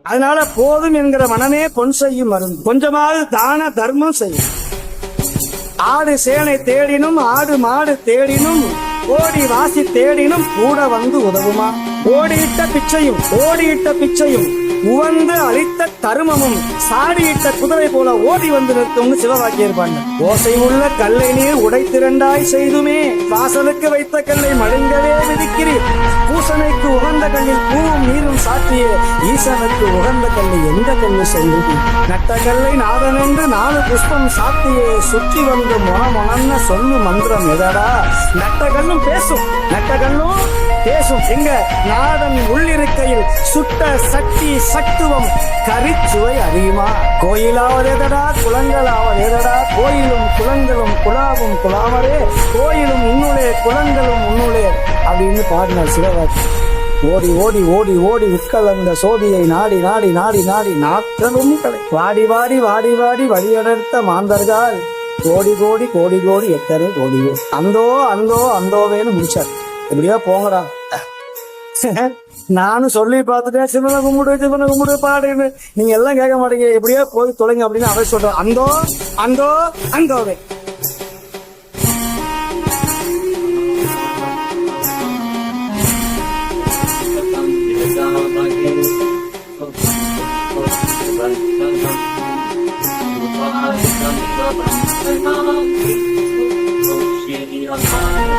அதனால போதும் என்கிற மனமே பொன் செய்யும் மருந்து. கொஞ்சமாவது தான தர்மம் செய்யும். ஆடு சேனை தேடினும் ஆடு மாடு தேடினும் ஓடி வாசி தேடினும் கூட வந்து உதவுமா. ஓடியிட்ட பிச்சையும் உவந்து அளித்த தருமமும் சாடியிட்ட குதிரை போல ஓடி வந்து நிற்கும்னு சிவவாக்கியம் இருப்பாங்க. ஓசை உள்ள கல்லை நீர் உடைத்திரண்டாய் செய்துமே வாசலுக்கு வைத்த கல்லை மழுங்கவே விதிக்கிறீர். பூசணைக்கு உகந்த கல்லில் பூவும் நீரும் சாத்தியே ஈசனுக்கு உகந்த கல்லை எந்த கல்லு செய்து நட்ட கல்லை நாதன் என்று 4 புஷ்பம் சாத்தியே சுற்றி வந்து மொனமொனன்னு சொல்லு மந்திரம் எதடா. நட்ட கல்லும் பேசும் எங்க நாதன் உள்ளிருக்கையில் சுட்ட சக்தி சத்துவம் கரிச்சுவை அறியுமா. கோயிலாவதேதடா குளங்களாவதேதடா கோயிலும் குளங்களும் குழாவும் குழாமரே கோயிலும் உன்னுளே குளங்களும் உன்னுளே அப்படின்னு பாடினார் சிவகாசி. ஓடி ஓடி ஓடி ஓடி உட்கலந்த சோதியை நாடி நாடி நாடி நாடி நாற்றலும் கடை வாடி வாடி வாடி வாடி வழியடர்த்த மாந்தர்கள் கோடி கோடி கோடி கோடி எத்தனை கோடியோ அந்தோ அந்தோ அந்தோவேன்னு முடிச்சார். எப்படியா போங்கடா. நானும் சொல்லி பார்த்துட்டேன் சிவனை கும்பிடு பாடுன்னு. நீங்க எல்லாம் கேட்க மாட்டீங்க. எப்படியா போய் தொலைங்க அப்படின்னு அவர் சொல்றான். அந்தோ அந்தோ அந்தோவே. Oh,